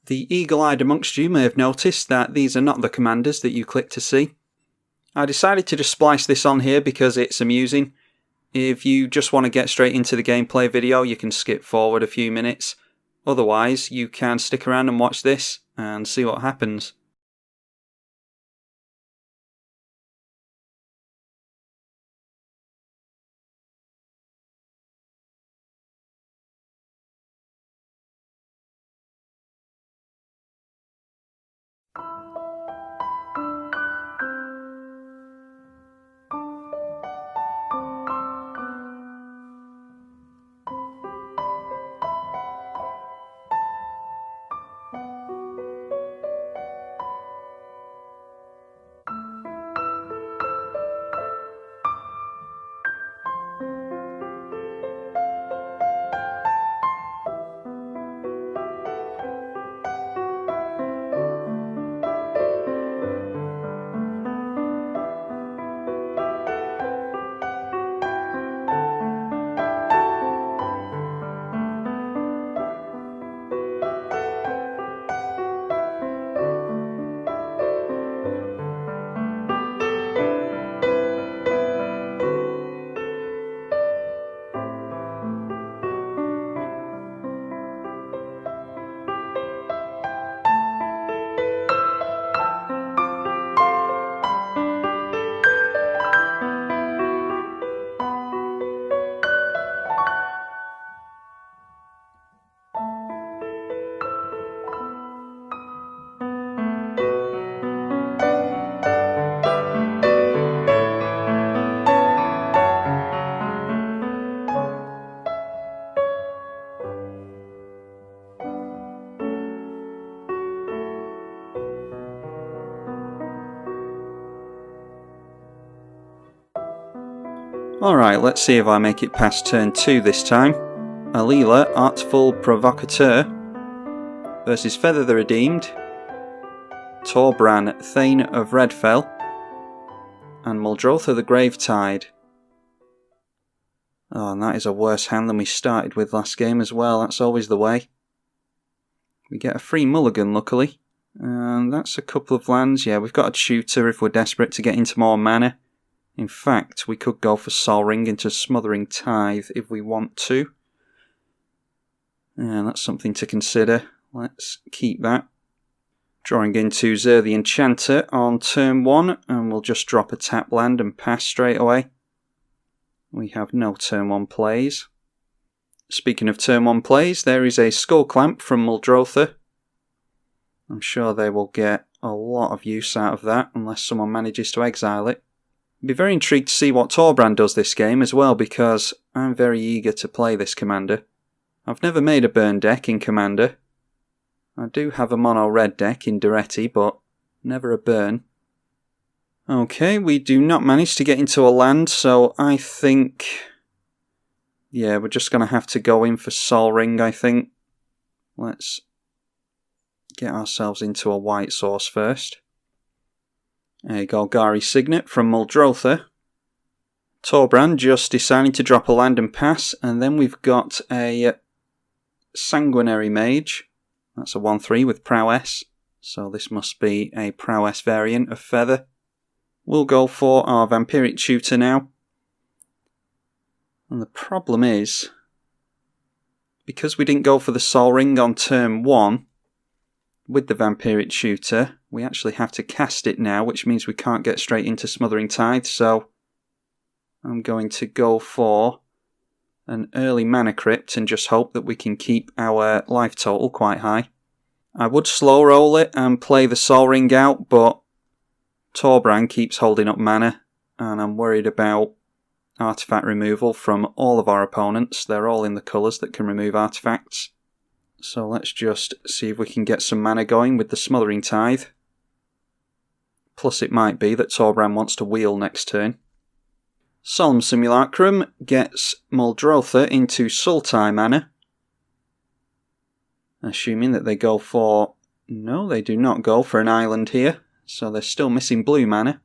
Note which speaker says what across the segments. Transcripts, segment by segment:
Speaker 1: The eagle-eyed amongst you may have noticed that these are not the commanders that you click to see. I decided to just splice this on here because it's amusing. If you just want to get straight into the gameplay video, you can skip forward a few minutes. Otherwise, you can stick around and watch this and see what happens. Alright, let's see if I make it past turn 2 this time. Alela Artful Provocateur versus Feather the Redeemed, Torbran Thane of Redfell, and Muldrotha the Gravetide. Oh, and that is a worse hand than we started with last game as well. That's always the way. We get a free mulligan, luckily. And that's a couple of lands. Yeah, we've got a tutor if we're desperate to get into more mana. In fact, we could go for Sol Ring into Smothering Tithe if we want to. And that's something to consider. Let's keep that. Drawing into Zer the Enchanter on turn 1, and we'll just drop a tap land and pass straight away. We have no turn 1 plays. Speaking of turn 1 plays, there is a Skull Clamp from Muldrotha. I'm sure they will get a lot of use out of that unless someone manages to exile it. I'd be very intrigued to see what Torbran does this game as well, because I'm very eager to play this commander. I've never made a burn deck in Commander. I do have a mono red deck in Duretti, but never a burn. Okay, we do not manage to get into a land, so I think... yeah, we're just going to have to go in for Sol Ring, I think. Let's get ourselves into a white source first. A Golgari Signet from Muldrotha. Torbran just deciding to drop a land and pass, and then we've got a Sanguinary Mage. That's a 1/3 with Prowess, so this must be a Prowess variant of Feather. We'll go for our Vampiric Tutor now. And the problem is, because we didn't go for the Sol Ring on turn 1, with the Vampiric Tutor, we actually have to cast it now, which means we can't get straight into Smothering Tithe, so I'm going to go for an early Mana Crypt and just hope that we can keep our life total quite high. I would slow roll it and play the Sol Ring out, but Torbran keeps holding up mana, and I'm worried about artifact removal from all of our opponents. They're all in the colours that can remove artifacts. So let's just see if we can get some mana going with the Smothering Tithe. Plus it might be that Torbran wants to wheel next turn. Solemn Simulacrum gets Muldrotha into Sultai mana. Assuming that they go for... no, they do not go for an island here. so they're still missing blue mana.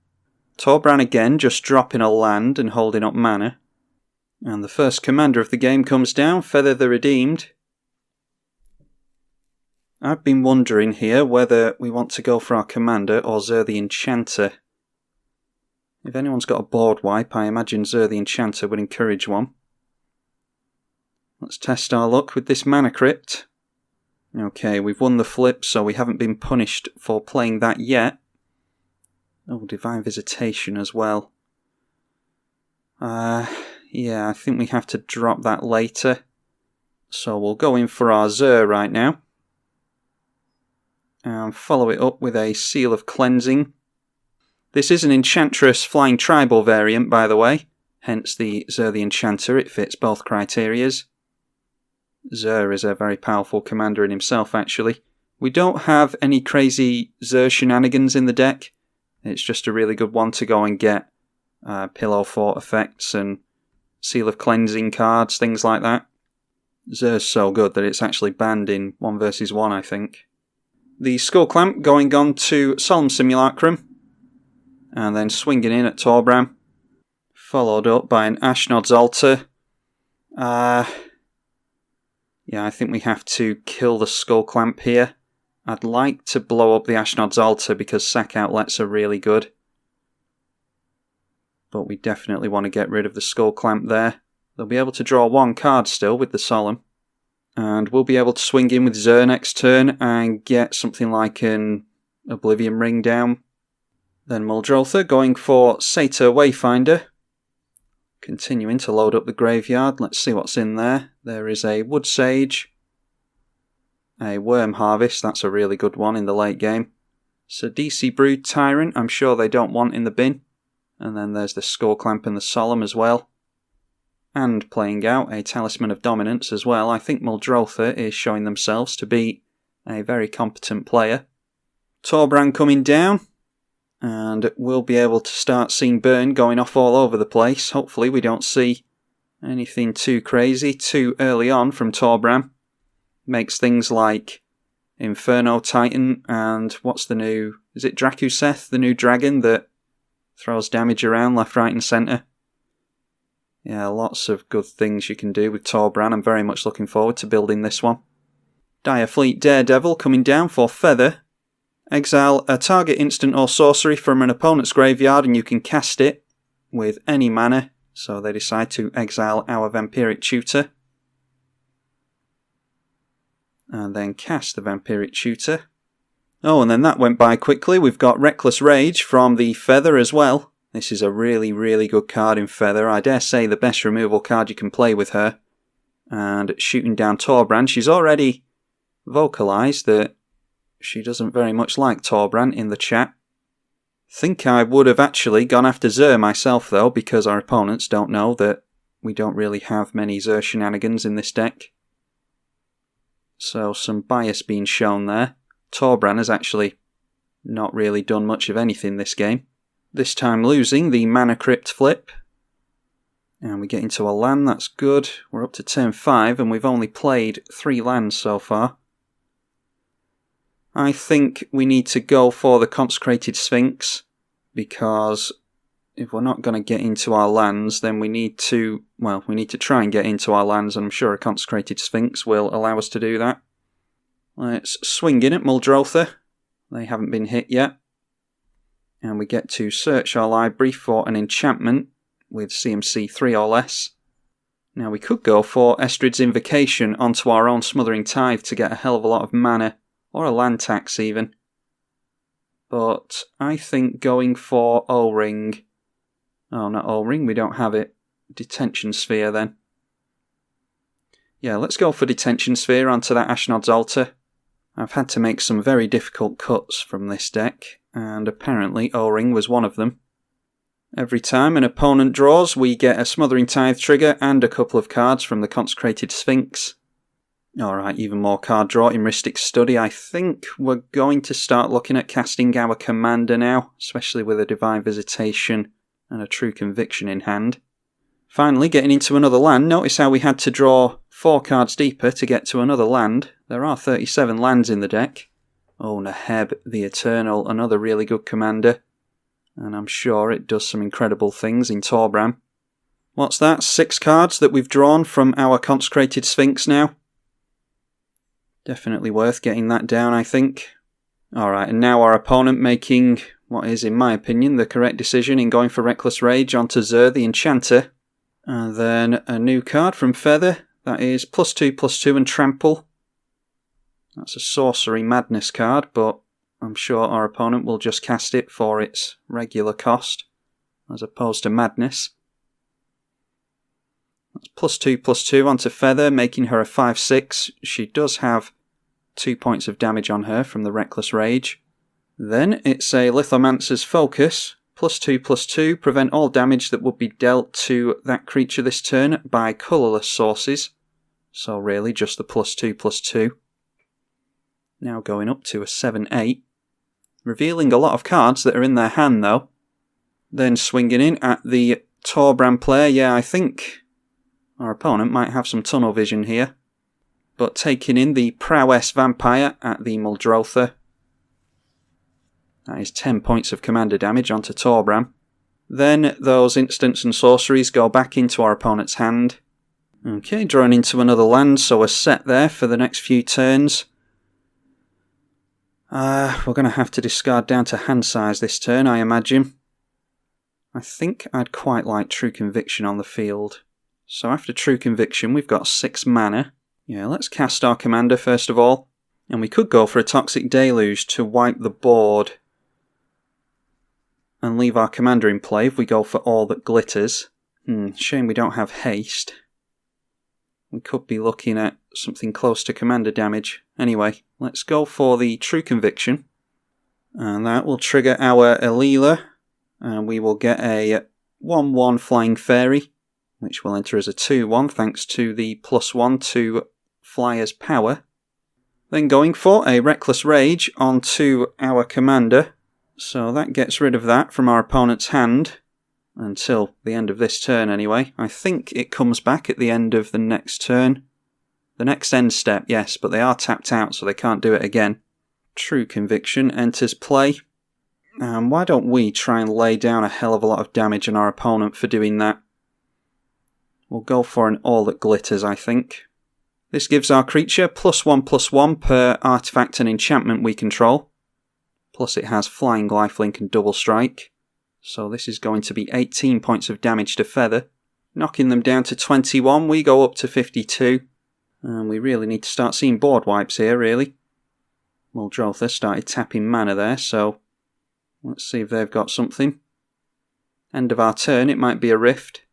Speaker 1: Torbran again, just dropping a land and holding up mana. And the first commander of the game comes down, Feather the Redeemed. I've been wondering here whether we want to go for our commander or Zur the Enchanter. If anyone's got a board wipe, I imagine Zur the Enchanter would encourage one. Let's test our luck with this Mana Crypt. Okay, we've won the flip, so we haven't been punished for playing that yet. Oh, Divine Visitation as well. Yeah, I think we have to drop that later. So we'll go in for our Zur right now. And follow it up with a Seal of Cleansing. This is an Enchantress Flying Tribal variant, by the way. Hence the Zur the Enchanter, it fits both criterias. Zur is a very powerful commander in himself, actually. We don't have any crazy Zur shenanigans in the deck. It's just a really good one to go and get Pillow Fort effects and Seal of Cleansing cards, things like that. Zur's so good that it's actually banned in 1 vs 1, I think. The Skull Clamp going on to Solemn Simulacrum, and then swinging in at Torbran. Followed up by an Ashnod's Altar. Yeah, I think we have to kill the Skull Clamp here. I'd like to blow up the Ashnod's Altar because sack outlets are really good. But we definitely want to get rid of the Skull Clamp there. They'll be able to draw 1 card still with the Solemn. And we'll be able to swing in with Zur next turn and get something like an Oblivion Ring down. Then Muldrotha going for Satyr Wayfinder. Continuing to load up the graveyard. Let's see what's in there. There is a Wood Sage. A Worm Harvest, that's a really good one in the late game. Sidisi Brood Tyrant, I'm sure they don't want in the bin. And then there's the Skull Clamp and the Solemn as well. And playing out a Talisman of Dominance as well. I think Muldrotha is showing themselves to be a very competent player. Torbran coming down. And we'll be able to start seeing burn going off all over the place. Hopefully we don't see anything too crazy too early on from Torbran. Makes things like Inferno Titan and what's the new... Is it Drakuseth, the new dragon that throws damage around left, right and centre? Yeah, lots of good things you can do with Torbran. I'm very much looking forward to building this one. Direfleet Daredevil coming down for Feather. Exile a target instant or sorcery from an opponent's graveyard and you can cast it with any mana. So they decide to exile our Vampiric Tutor. And then cast the Vampiric Tutor. Oh, and then that went by quickly. We've got Reckless Rage from the Feather as well. This is a really, really good card in Feather. I dare say the best removal card you can play with her. And shooting down Torbran. She's already vocalised that she doesn't very much like Torbran in the chat. Think I would have actually gone after Zur myself though, because our opponents don't know that we don't really have many Zur shenanigans in this deck. So some bias being shown there. Torbran has actually not really done much of anything this game. This time losing the Mana Crypt flip. And we get into a land, that's good. We're up to turn 5 and we've only played 3 lands so far. I think we need to go for the Consecrated Sphinx, because if we're not going to get into our lands, then we need to try and get into our lands, and I'm sure a Consecrated Sphinx will allow us to do that. Let's swing in at Muldrotha. They haven't been hit yet. And we get to search our library for an enchantment with CMC 3 or less. Now we could go for Estrid's Invocation onto our own Smothering Tithe to get a hell of a lot of mana. Or a land tax even. But I think going for O-Ring... Oh, not O-Ring, we don't have it. Detention Sphere then. Yeah, let's go for Detention Sphere onto that Ashnod's Altar. I've had to make some very difficult cuts from this deck, and apparently O-Ring was one of them. Every time an opponent draws, we get a Smothering Tithe trigger and a couple of cards from the Consecrated Sphinx. Alright, even more card draw in Mystic Study. I think we're going to start looking at casting our commander now, especially with a Divine Visitation and a True Conviction in hand. Finally, getting into another land. Notice how we had to draw 4 cards deeper to get to another land. There are 37 lands in the deck. Oh, Neheb the Eternal, another really good commander. And I'm sure it does some incredible things in Torbran. What's that? 6 cards that we've drawn from our Consecrated Sphinx now. Definitely worth getting that down, I think. Alright, and now our opponent making what is, in my opinion, the correct decision in going for Reckless Rage onto Zur the Enchanter. And then a new card from Feather. That is +2/+2 and Trample. That's a Sorcery Madness card, but I'm sure our opponent will just cast it for its regular cost, as opposed to Madness. That's +2/+2 onto Feather, making her a 5/6. She does have 2 points of damage on her from the Reckless Rage. Then it's a Lithomancer's Focus, +2/+2, prevent all damage that would be dealt to that creature this turn by colourless sources. So really just the +2/+2. Now going up to a 7/8. Revealing a lot of cards that are in their hand though. Then swinging in at the Torbran player. Yeah, I think our opponent might have some tunnel vision here. But taking in the Prowess Vampire at the Muldrotha. That is 10 points of commander damage onto Torbran. Then those instants and sorceries go back into our opponent's hand. Okay, drawing into another land, so we're set there for the next few turns. We're going to have to discard down to hand size this turn, I imagine. I think I'd quite like True Conviction on the field. So after True Conviction, we've got 6 mana. Yeah, let's cast our commander first of all. And we could go for a Toxic Deluge to wipe the board and leave our commander in play if we go for All That Glitters. Shame we don't have haste. We could be looking at something close to commander damage. Anyway, let's go for the True Conviction. And that will trigger our Alela. And we will get a 1/1 Flying Fairy, which will enter as a 2/1 thanks to the +1 to Flyer's power. Then going for a Reckless Rage onto our commander. So that gets rid of that from our opponent's hand. Until the end of this turn anyway. I think it comes back at the end of the next turn. The next end step, yes, but they are tapped out so they can't do it again. True Conviction enters play. And why don't we try and lay down a hell of a lot of damage on our opponent for doing that? We'll go for an All That Glitters, I think. This gives our creature +1/+1 per artifact and enchantment we control. Plus it has Flying, Lifelink and Double Strike. So this is going to be 18 points of damage to Feather. Knocking them down to 21, we go up to 52. And we really need to start seeing board wipes here, really. Muldrotha started tapping mana there, so let's see if they've got something. End of our turn, it might be a Rift.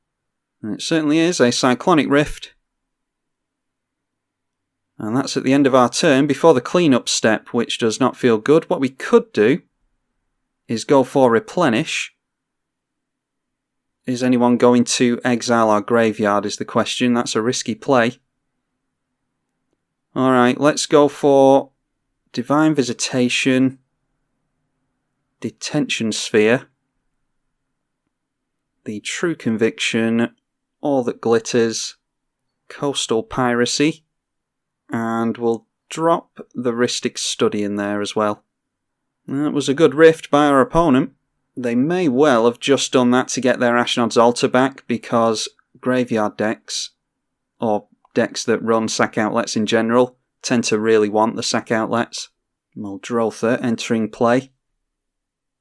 Speaker 1: And it certainly is, a Cyclonic Rift. And that's at the end of our turn, before the cleanup step, which does not feel good. What we could do is go for Replenish. Is anyone going to exile our graveyard is the question. That's a risky play. Alright, let's go for Divine Visitation, Detention Sphere, the True Conviction, All That Glitters, Coastal Piracy, and we'll drop the Rhystic Study in there as well. That was a good rift by our opponent. They may well have just done that to get their Ashnod's Altar back, because graveyard decks, or decks that run sack outlets in general, tend to really want the sack outlets. Muldrotha entering play,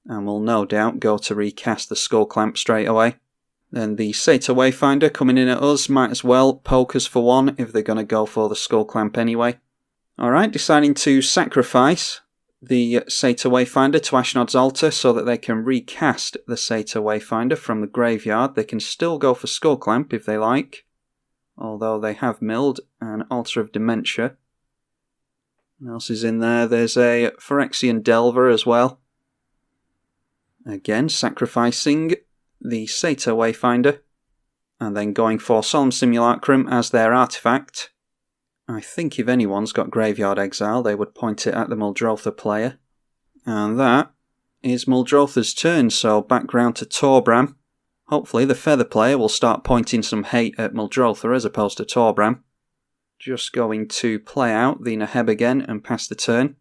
Speaker 1: and will no doubt go to recast the Skull Clamp straight away. Then the Satyr Wayfinder coming in at us might as well poke us for one if they're going to go for the Skull Clamp anyway. Alright, deciding to sacrifice the Satyr Wayfinder to Ashnod's Altar so that they can recast the Satyr Wayfinder from the graveyard. They can still go for Skull Clamp if they like, although they have milled an Altar of Dementia. What else is in there? There's a Phyrexian Delver as well. Again, sacrificing the Satyr Wayfinder, and then going for Solemn Simulacrum as their artifact. I think if anyone's got Graveyard Exile, they would point it at the Muldrotha player. And that is Muldrotha's turn, so back round to Torbran. Hopefully the Feather player will start pointing some hate at Muldrotha as opposed to Torbran. Just going to play out the Neheb again and pass the turn.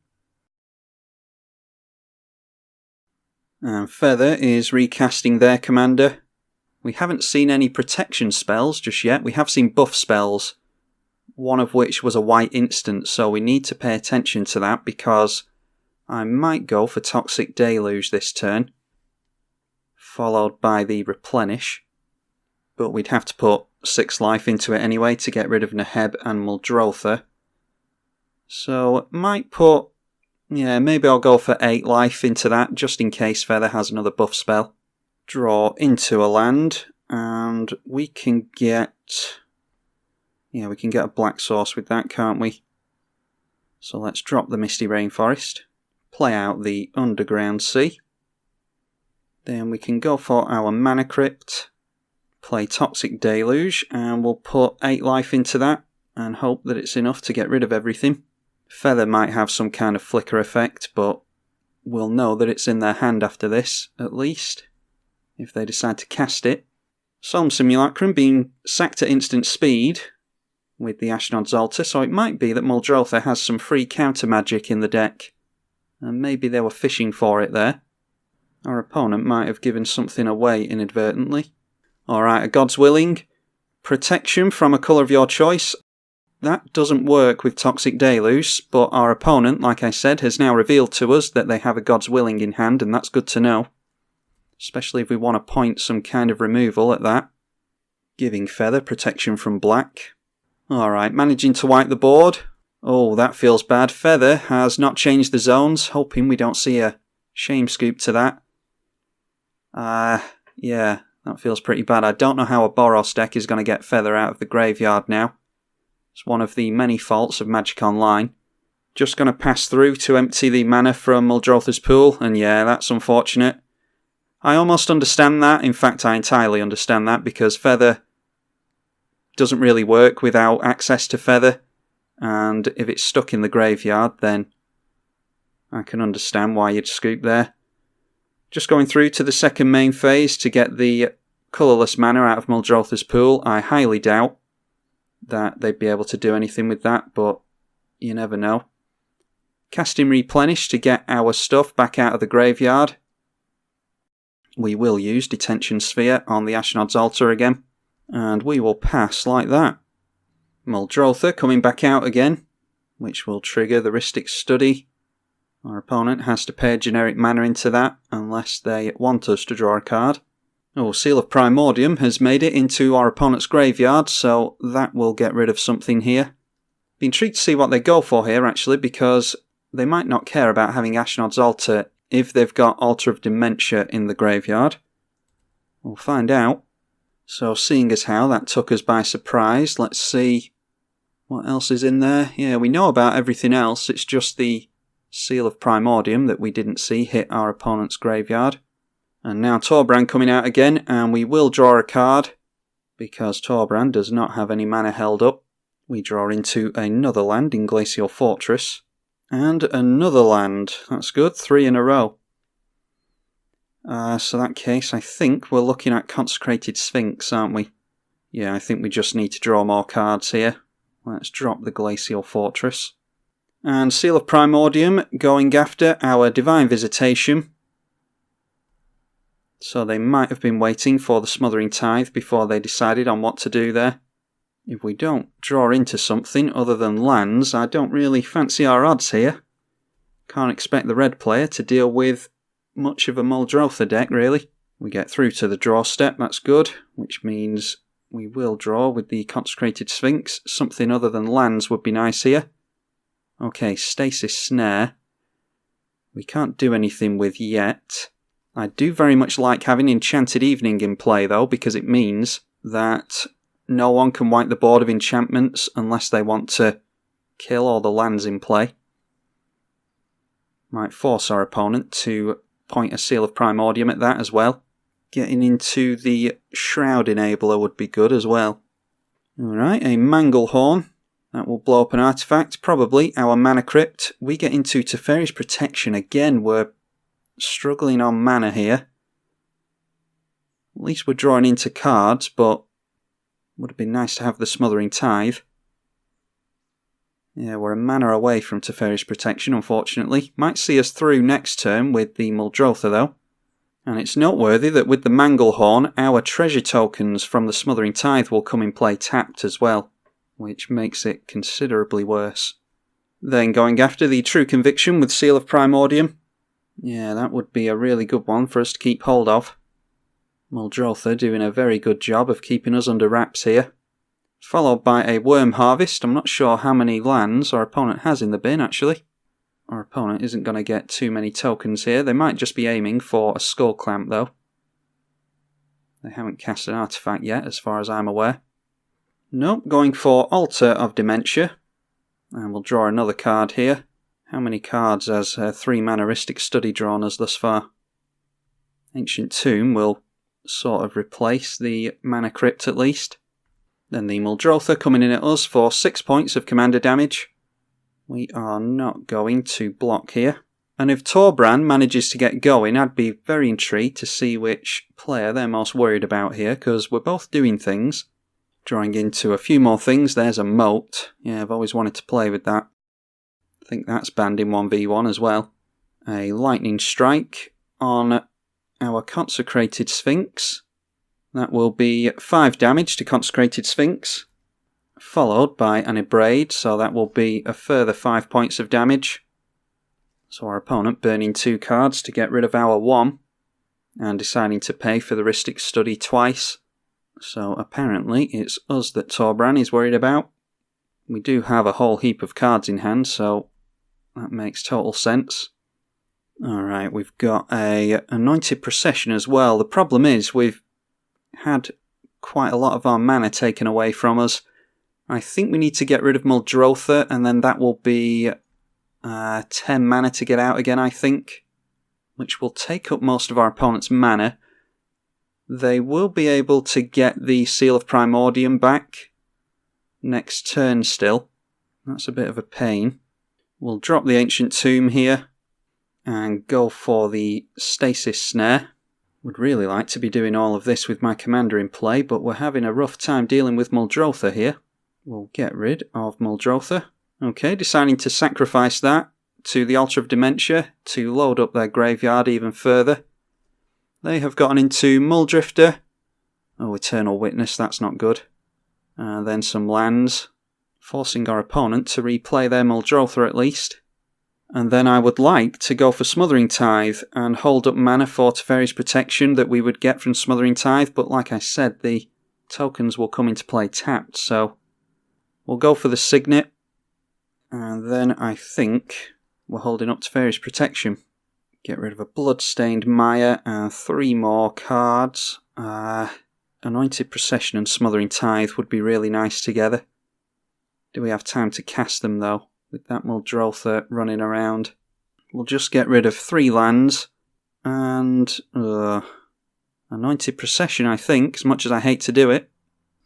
Speaker 1: And Feather is recasting their commander. We haven't seen any protection spells just yet. We have seen buff spells, one of which was a white instant, so we need to pay attention to that because I might go for Toxic Deluge this turn, followed by the Replenish. But we'd have to put 6 life into it anyway to get rid of Neheb and Muldrotha. So might put, maybe I'll go for 8 life into that just in case Feather has another buff spell. Draw into a land and we can get, we can get a black source with that, can't we? So let's drop the Misty Rainforest, play out the Underground Sea. Then we can go for our Mana Crypt, play Toxic Deluge, and we'll put 8 life into that and hope that it's enough to get rid of everything. Feather might have some kind of flicker effect, but we'll know that it's in their hand after this, at least, if they decide to cast it. Solemn Simulacrum being sacked at instant speed with the Ashnod's Altar, so it might be that Muldrotha has some free counter magic in the deck, and maybe they were fishing for it there. Our opponent might have given something away inadvertently. Alright, a God's Willing. Protection from a colour of your choice. That doesn't work with Toxic Deluge, but our opponent, like I said, has now revealed to us that they have a God's Willing in hand, and that's good to know. Especially if we want to point some kind of removal at that. Giving Feather protection from black. Alright, managing to wipe the board. Oh, that feels bad. Feather has not changed the zones, hoping we don't see a shame scoop to that. Yeah, that feels pretty bad. I don't know how a Boros deck is going to get Feather out of the graveyard now. It's one of the many faults of Magic Online. Just going to pass through to empty the mana from Muldrotha's pool, and yeah, that's unfortunate. I almost understand that. In fact, I entirely understand that, because Feather doesn't really work without access to Feather, and if it's stuck in the graveyard, then I can understand why you'd scoop there. Just going through to the second main phase to get the colourless mana out of Muldrotha's pool. I highly doubt that they'd be able to do anything with that, but you never know. Casting Replenish to get our stuff back out of the graveyard. We will use Detention Sphere on the Ashnod's Altar again, and we will pass like that. Muldrotha coming back out again, which will trigger the Rhystic Study. Our opponent has to pay generic mana into that, unless they want us to draw a card. Oh, Seal of Primordium has made it into our opponent's graveyard, so that will get rid of something here. Be intrigued to see what they go for here, actually, because they might not care about having Ashnod's Altar if they've got Altar of Dementia in the graveyard. We'll find out. So, seeing as how that took us by surprise, let's see what else is in there. Yeah, we know about everything else, it's just the Seal of Primordium that we didn't see hit our opponent's graveyard. And now Torbran coming out again, and we will draw a card, because Torbran does not have any mana held up. We draw into another land in Glacial Fortress, and another land. That's good, 3 in a row. So that case, I think we're looking at Consecrated Sphinx, aren't we? Yeah, I think we just need to draw more cards here. Let's drop the Glacial Fortress. And Seal of Primordium going after our Divine Visitation. So they might have been waiting for the Smothering Tithe before they decided on what to do there. If we don't draw into something other than lands, I don't really fancy our odds here. Can't expect the red player to deal with much of a Muldrotha deck, really. We get through to the draw step, that's good, which means we will draw with the Consecrated Sphinx. Something other than lands would be nice here. Okay, Stasis Snare. We can't do anything with yet. I do very much like having Enchanted Evening in play, though, because it means that no one can wipe the board of enchantments unless they want to kill all the lands in play. Might force our opponent to point a Seal of Primordium at that as well. Getting into the Shroud Enabler would be good as well. Alright, a Manglehorn. That will blow up an artifact, probably our Mana Crypt. We get into Teferi's Protection again. We're struggling on mana here. At least we're drawing into cards, but would have been nice to have the Smothering Tithe. Yeah, we're a mana away from Teferi's Protection, unfortunately. Might see us through next turn with the Muldrotha, though. And it's noteworthy that with the Manglehorn, our treasure tokens from the Smothering Tithe will come in play tapped as well, which makes it considerably worse. Then going after the True Conviction with Seal of Primordium. Yeah, that would be a really good one for us to keep hold of. Muldrotha doing a very good job of keeping us under wraps here. Followed by a Worm Harvest. I'm not sure how many lands our opponent has in the bin, actually. Our opponent isn't going to get too many tokens here. They might just be aiming for a Skull Clamp, though. They haven't cast an artifact yet, as far as I'm aware. Nope, going for Altar of Dementia. And we'll draw another card here. How many cards has 3 Manneristic Study drawn us thus far? Ancient Tomb will sort of replace the Mana Crypt at least. Then the Muldrotha coming in at us for 6 points of commander damage. We are not going to block here. And if Torbran manages to get going, I'd be very intrigued to see which player they're most worried about here, because we're both doing things. Drawing into a few more things, there's a Moat. Yeah, I've always wanted to play with that. I think that's banned in 1v1 as well. A Lightning Strike on our Consecrated Sphinx. That will be 5 damage to Consecrated Sphinx. Followed by an Abrade, so that will be a further 5 points of damage. So our opponent burning 2 cards to get rid of our 1, and deciding to pay for the Ristic Study twice. So apparently it's us that Torbran is worried about. We do have a whole heap of cards in hand, so that makes total sense. Alright, we've got a Anointed Procession as well. The problem is we've had quite a lot of our mana taken away from us. I think we need to get rid of Muldrotha, and then that will be 10 mana to get out again, I think, which will take up most of our opponent's mana. They will be able to get the Seal of Primordium back next turn still. That's a bit of a pain. We'll drop the Ancient Tomb here and go for the Stasis Snare. Would really like to be doing all of this with my commander in play, but we're having a rough time dealing with Muldrotha here. We'll get rid of Muldrotha. Okay, deciding to sacrifice that to the Altar of Dementia to load up their graveyard even further. They have gotten into Muldrifter. Oh, Eternal Witness, that's not good. Then some lands, forcing our opponent to replay their Muldrotha at least. And then I would like to go for Smothering Tithe and hold up mana for Teferi's Protection that we would get from Smothering Tithe, but like I said, the tokens will come into play tapped, so we'll go for the Signet. And then I think we're holding up Teferi's Protection. Get rid of a Bloodstained Mire and 3 more cards. Anointed Procession and Smothering Tithe would be really nice together. Do we have time to cast them though, with that Muldrotha running around? We'll just get rid of 3 lands and Anointed Procession, I think, as much as I hate to do it.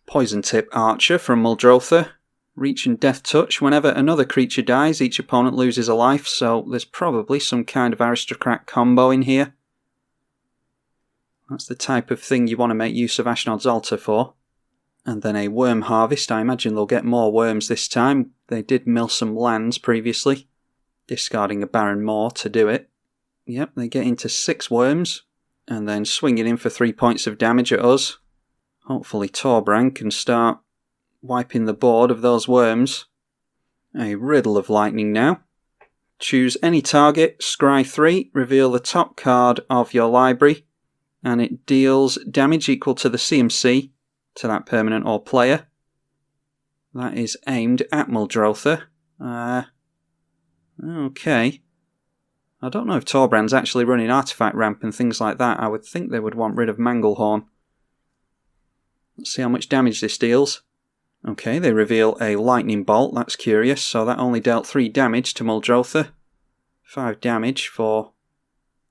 Speaker 1: Poison Tip Archer from Muldrotha. Reach and Death Touch. Whenever another creature dies, each opponent loses a life, so there's probably some kind of Aristocrat combo in here. That's the type of thing you want to make use of Ashnod's Altar for. And then a Worm Harvest. I imagine they'll get more worms this time. They did mill some lands previously, discarding a Barren Moor to do it. Yep, they get into 6 worms, and then swinging in for 3 points of damage at us. Hopefully Torbran can start wiping the board of those worms. A Riddle of Lightning now. Choose any target, scry 3, reveal the top card of your library, and it deals damage equal to the CMC to that permanent or player. That is aimed at Muldrotha. Okay. I don't know if Torbran's actually running Artifact Ramp and things like that. I would think they would want rid of Manglehorn. Let's see how much damage this deals. Okay, they reveal a Lightning Bolt. That's curious. So that only dealt 3 damage to Muldrotha. 5 damage for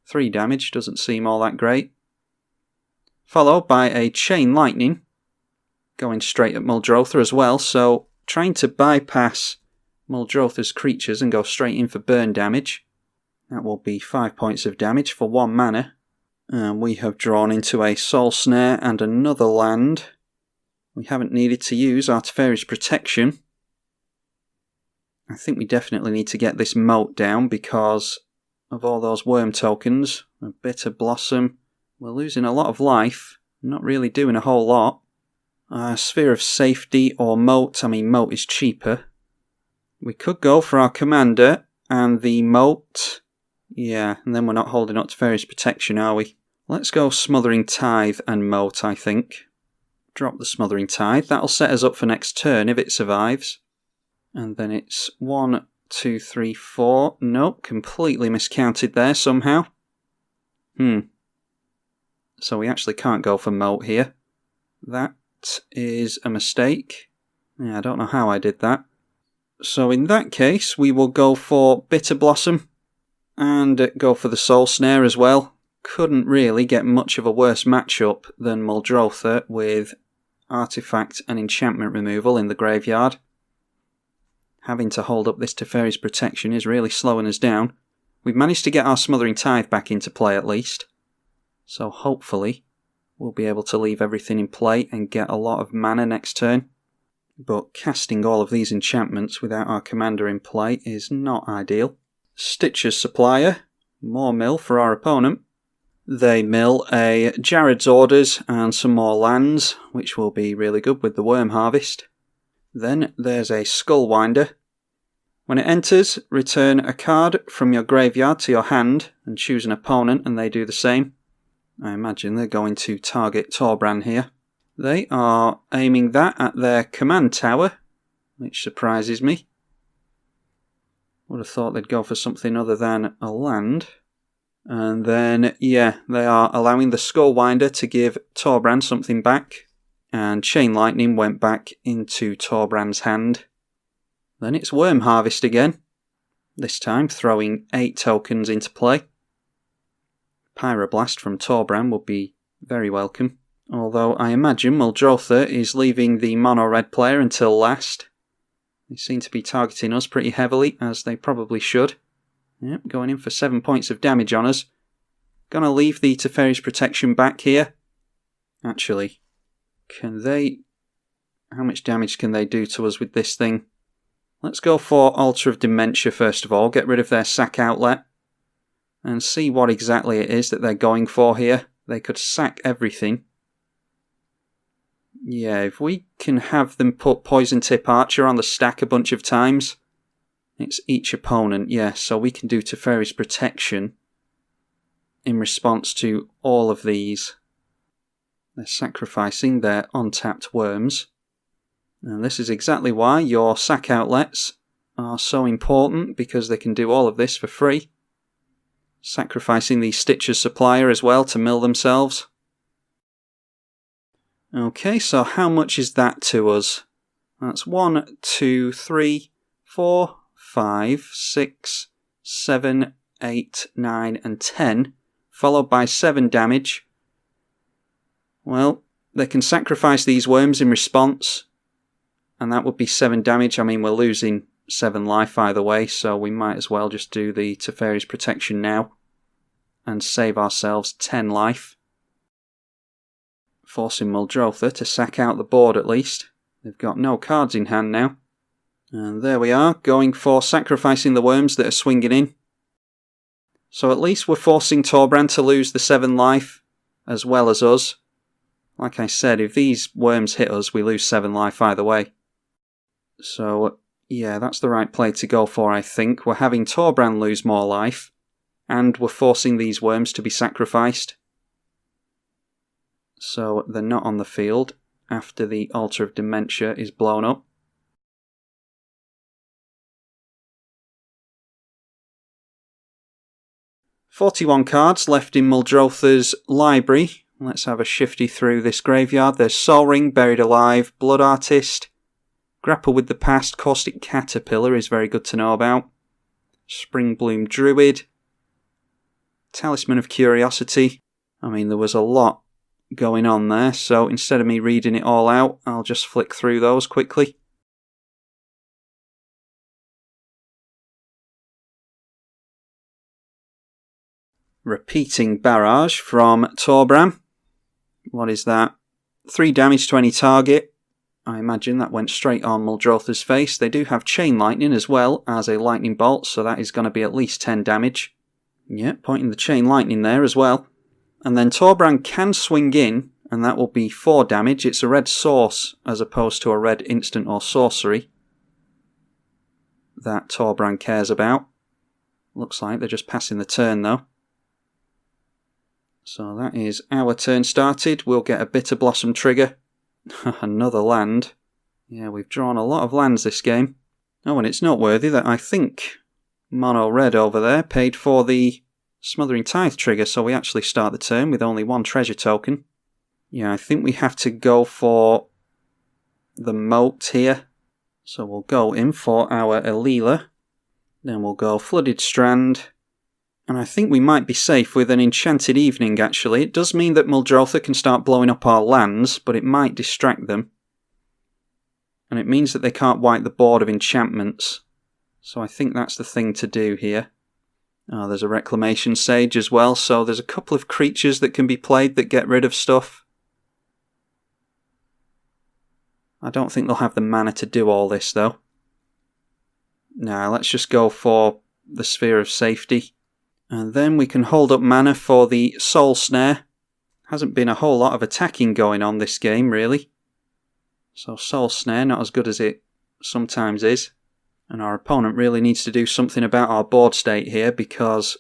Speaker 1: 3 damage. Doesn't seem all that great. Followed by a Chain Lightning. Going straight at Muldrotha as well. So trying to bypass Muldrotha's creatures and go straight in for burn damage. That will be 5 points of damage for 1 mana. And we have drawn into a Soul Snare and another land. We haven't needed to use our Teferi's Protection. I think we definitely need to get this Moat down because of all those worm tokens. A Bitter Blossom, We're losing a lot of life. Not really doing a whole lot. Sphere of Safety or Moat. I mean, Moat is cheaper. We could go for our Commander and the Moat. Yeah, and then we're not holding up Teferi's Protection, are we? Let's go Smothering Tithe and Moat, I think. Drop the Smothering Tithe. That'll set us up for next turn if it survives. And then it's 1, 2, 3, 4. Nope, completely miscounted there somehow. So we actually can't go for Moat here. That is a mistake. Yeah, I don't know how I did that. So in that case, we will go for Bitter Blossom and go for the Soul Snare as well. Couldn't really get much of a worse matchup than Muldrotha with Artifact and Enchantment removal in the graveyard. Having to hold up this Teferi's Protection is really slowing us down. We've managed to get our Smothering Tithe back into play at least. So hopefully we'll be able to leave everything in play and get a lot of mana next turn. But casting all of these enchantments without our commander in play is not ideal. Stitcher's Supplier, more mill for our opponent. They mill a Jared's Orders and some more lands, which will be really good with the Worm Harvest. Then there's a Skullwinder. When it enters, return a card from your graveyard to your hand and choose an opponent, and they do the same. I imagine they're going to target Torbran here. They are aiming that at their command tower, which surprises me. Would have thought they'd go for something other than a land. And then, yeah, they are allowing the Skullwinder to give Torbran something back. And Chain Lightning went back into Torbran's hand. Then it's Worm Harvest again. This time throwing 8 tokens into play. Pyroblast from Torbran would be very welcome. Although I imagine Muldrotha is leaving the mono-red player until last. They seem to be targeting us pretty heavily, as they probably should. Yep, going in for 7 points of damage on us. Gonna leave the Teferi's Protection back here. Actually, can they... how much damage can they do to us with this thing? Let's go for Altar of Dementia first of all, get rid of their sack outlet. And see what exactly it is that they're going for here. They could sack everything. Yeah, if we can have them put Poison Tip Archer on the stack a bunch of times. It's each opponent, yeah, so we can do Teferi's Protection in response to all of these. They're sacrificing their untapped worms. And this is exactly why your sack outlets are so important, because they can do all of this for free. Sacrificing the Stitcher's Supplier as well to mill themselves. Okay, so how much is that to us? That's 1, 2, 3, 4, 5, 6, 7, 8, 9, and 10, followed by 7 damage. Well, they can sacrifice these worms in response, and that would be 7 damage. I mean, we're losing 7 life either way, so we might as well just do the Teferi's Protection now and save ourselves 10 life. Forcing Muldrotha to sack out the board at least. They've got no cards in hand now. And there we are, going for sacrificing the worms that are swinging in. So at least we're forcing Torbran to lose the 7 life, as well as us. Like I said, if these worms hit us, we lose 7 life either way. So, yeah, that's the right play to go for, I think. We're having Torbran lose more life, and we're forcing these worms to be sacrificed. So they're not on the field after the Altar of Dementia is blown up. "41 cards left in Muldrotha's library. Let's have a shifty through this graveyard. There's Soul Ring, Buried Alive, Blood Artist, Grapple with the Past, Caustic Caterpillar is very good to know about, Springbloom Druid, Talisman of Curiosity. I mean, there was a lot going on there, so instead of me reading it all out, I'll just flick through those quickly. Repeating Barrage from Torbran. What is that? 3 damage to any target. I imagine that went straight on Muldrotha's face. They do have Chain Lightning as well as a Lightning Bolt, so that is going to be at least 10 damage. Yeah, pointing the Chain Lightning there as well. And then Torbran can swing in, and that will be 4 damage. It's a red source as opposed to a red instant or sorcery that Torbran cares about. Looks like they're just passing the turn though. So that is our turn started. We'll get a Bitter Blossom trigger. Another land. Yeah, we've drawn a lot of lands this game. Oh, and it's noteworthy that I think Mono Red over there paid for the Smothering Tithe trigger, so we actually start the turn with only 1 treasure token. Yeah, I think we have to go for the moat here. So we'll go in for our Alela. Then we'll go Flooded Strand. And I think we might be safe with an Enchanted Evening, actually. It does mean that Muldrotha can start blowing up our lands, but it might distract them. And it means that they can't wipe the board of enchantments. So I think that's the thing to do here. Oh, there's a Reclamation Sage as well, so there's a couple of creatures that can be played that get rid of stuff. I don't think they'll have the mana to do all this, though. Now, let's just go for the Sphere of Safety. And then we can hold up mana for the Soul Snare. Hasn't been a whole lot of attacking going on this game, really. So Soul Snare, not as good as it sometimes is. And our opponent really needs to do something about our board state here, because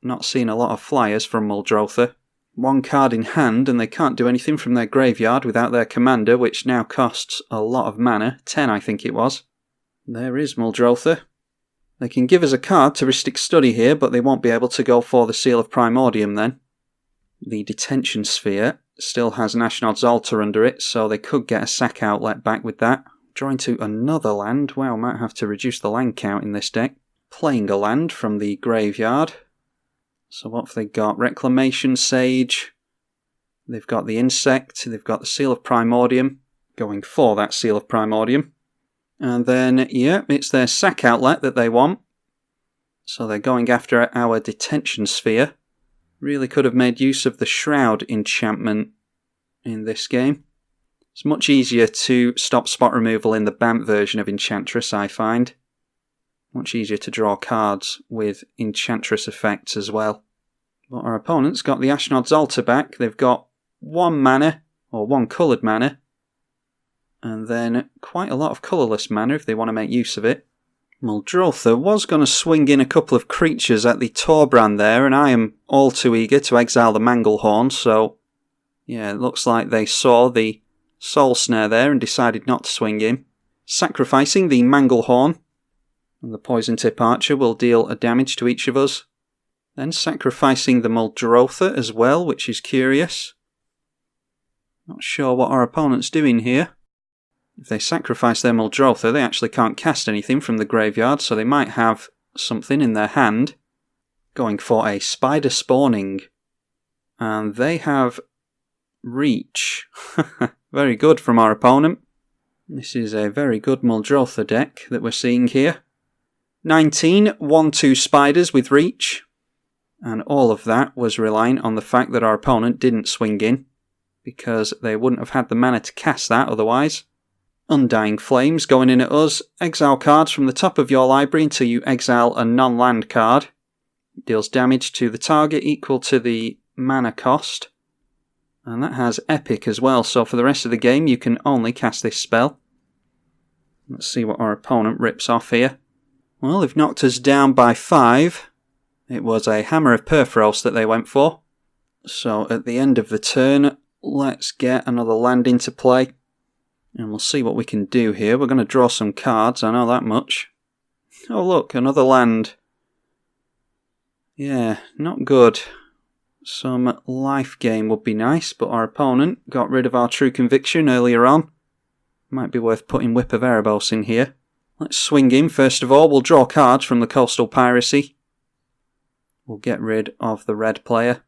Speaker 1: not seeing a lot of flyers from Muldrotha. 1 card in hand, and they can't do anything from their graveyard without their commander, which now costs a lot of mana. 10, I think it was. There is Muldrotha. They can give us a card, Touristic Study here, but they won't be able to go for the Seal of Primordium then. The Detention Sphere still has an Ashnod's Altar under it, so they could get a sack outlet back with that. Drawing to another land. Wow, might have to reduce the land count in this deck. Playing a land from the graveyard. So what have they got? Reclamation Sage. They've got the Insect. They've got the Seal of Primordium. Going for that Seal of Primordium. And then, yeah, it's their sack outlet that they want. So they're going after our Detention Sphere. Really could have made use of the Shroud enchantment in this game. It's much easier to stop spot removal in the BAMP version of Enchantress, I find. Much easier to draw cards with Enchantress effects as well. But our opponent's got the Ashnod's Altar back. They've got 1 mana, or 1 coloured mana. And then quite a lot of colourless mana if they want to make use of it. Muldrotha was going to swing in a couple of creatures at the Torbran there, and I am all too eager to exile the Manglehorn, so yeah, it looks like they saw the Soul Snare there and decided not to swing in. Sacrificing the Manglehorn, and the Poison Tip Archer will deal a damage to each of us. Then sacrificing the Muldrotha as well, which is curious. Not sure what our opponent's doing here. If they sacrifice their Muldrotha, they actually can't cast anything from the graveyard, so they might have something in their hand. Going for a Spider Spawning. And they have Reach. Very good from our opponent. This is a very good Muldrotha deck that we're seeing here. 19 1/2 spiders with Reach. And all of that was relying on the fact that our opponent didn't swing in, because they wouldn't have had the mana to cast that otherwise. Undying Flames going in at us. Exile cards from the top of your library until you exile a non-land card. It deals damage to the target equal to the mana cost. And that has Epic as well, so for the rest of the game you can only cast this spell. Let's see what our opponent rips off here. Well, they've knocked us down by 5. It was a Hammer of Perforos that they went for. So at the end of the turn, let's get another land into play. And we'll see what we can do here. We're going to draw some cards, I know that much. Oh look, another land. Yeah, not good. Some life gain would be nice, but our opponent got rid of our True Conviction earlier on. Might be worth putting Whip of Erebos in here. Let's swing in first of all. We'll draw cards from the Coastal Piracy. We'll get rid of the red player.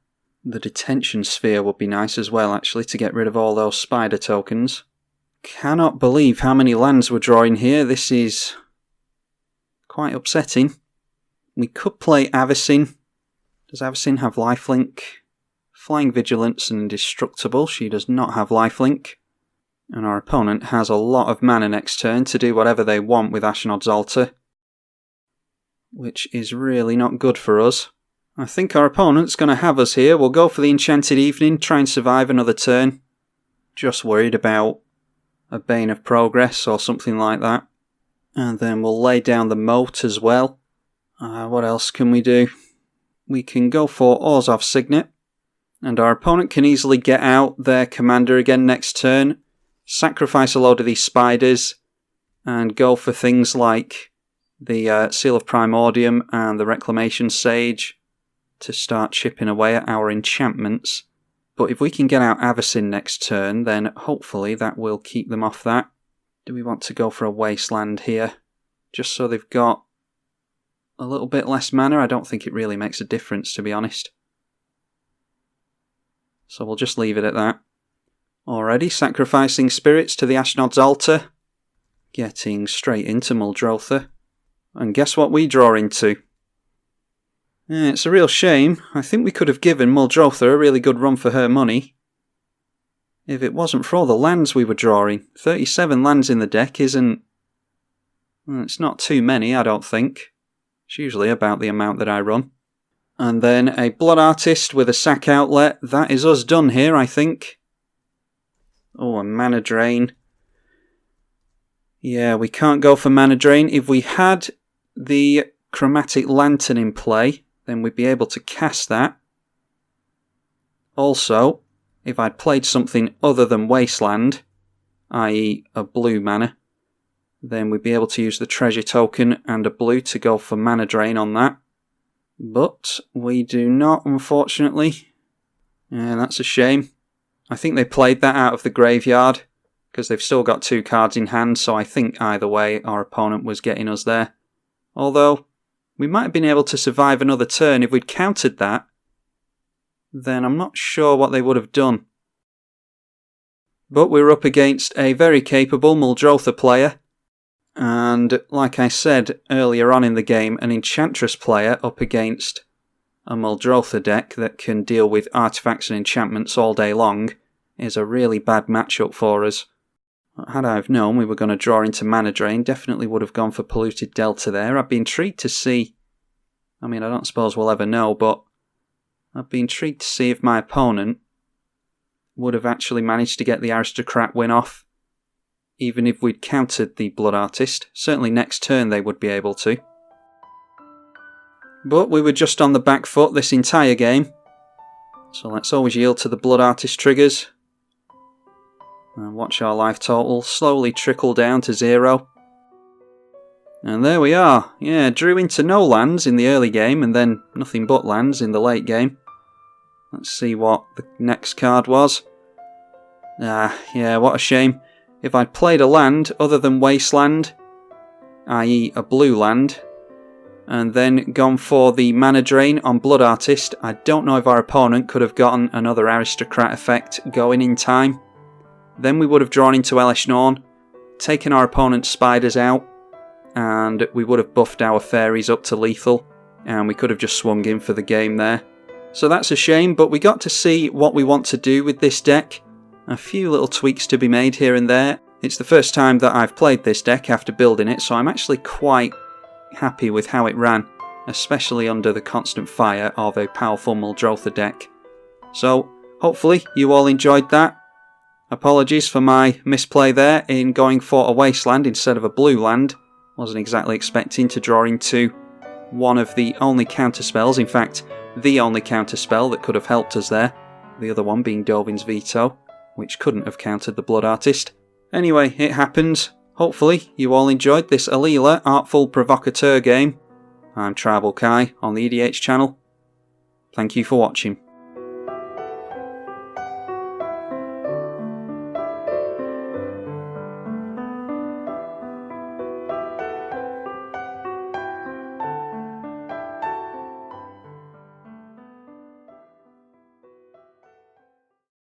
Speaker 1: The Detention Sphere would be nice as well, actually, to get rid of all those spider tokens. Cannot believe how many lands we're drawing here. This is quite upsetting. We could play Avacyn. Does Avacyn have lifelink? Flying Vigilance and Indestructible. She does not have lifelink. And our opponent has a lot of mana next turn to do whatever they want with Ashnod's Altar, which is really not good for us. I think our opponent's going to have us here. We'll go for the Enchanted Evening, try and survive another turn. Just worried about a Bane of Progress or something like that. And then we'll lay down the Moat as well. What else can we do? We can go for Orzhov Signet. And our opponent can easily get out their commander again next turn. Sacrifice a load of these spiders. And go for things like the Seal of Primordium and the Reclamation Sage to start chipping away at our enchantments. But if we can get out Avacyn next turn, then hopefully that will keep them off that. Do we want to go for a Wasteland here? Just so they've got a little bit less mana? I don't think it really makes a difference, to be honest. So we'll just leave it at that. Already sacrificing spirits to the Ashnod's Altar. Getting straight into Muldrotha. And guess what we draw into? It's a real shame. I think we could have given Muldrotha a really good run for her money. If it wasn't for all the lands we were drawing. 37 lands in the deck isn't... Well, it's not too many, I don't think. It's usually about the amount that I run. And then a Blood Artist with a sack outlet. That is us done here, I think. Oh, a Mana Drain. Yeah, we can't go for Mana Drain. If we had the Chromatic Lantern in play, then we'd be able to cast that. Also, if I'd played something other than Wasteland, i.e. a blue mana, then we'd be able to use the Treasure Token and a blue to go for Mana Drain on that. But we do not, unfortunately. Yeah, that's a shame. I think they played that out of the graveyard, because they've still got 2 cards in hand, so I think either way our opponent was getting us there. Although, we might have been able to survive another turn. If we'd countered that, then I'm not sure what they would have done. But we're up against a very capable Muldrotha player, and like I said earlier on in the game, an Enchantress player up against a Muldrotha deck that can deal with artifacts and enchantments all day long is a really bad matchup for us. Had I have known we were going to draw into Mana Drain, definitely would have gone for Polluted Delta there. I'd be intrigued to see... I mean, I don't suppose we'll ever know, but I'd be intrigued to see if my opponent would have actually managed to get the Aristocrat win off, even if we'd countered the Blood Artist. Certainly next turn they would be able to. But we were just on the back foot this entire game, so let's always yield to the Blood Artist triggers. And watch our life total slowly trickle down to 0. And there we are. Yeah, drew into no lands in the early game and then nothing but lands in the late game. Let's see what the next card was. Yeah, what a shame. If I'd played a land other than Wasteland, i.e. a blue land, and then gone for the Mana Drain on Blood Artist, I don't know if our opponent could have gotten another Aristocrat effect going in time. Then we would have drawn into Elesh Norn, taken our opponent's spiders out, and we would have buffed our fairies up to lethal, and we could have just swung in for the game there. So that's a shame, but we got to see what we want to do with this deck. A few little tweaks to be made here and there. It's the first time that I've played this deck after building it, so I'm actually quite happy with how it ran, especially under the constant fire of a powerful Muldrotha deck. So, hopefully you all enjoyed that. Apologies for my misplay there in going for a Wasteland instead of a blue land. Wasn't exactly expecting to draw into one of the only counterspells, in fact, the only counterspell that could have helped us there. The other one being Dovin's Veto, which couldn't have countered the Blood Artist. Anyway, it happens. Hopefully you all enjoyed this Alela Artful Provocateur game. I'm tribalkai on the EDH channel. Thank you for watching.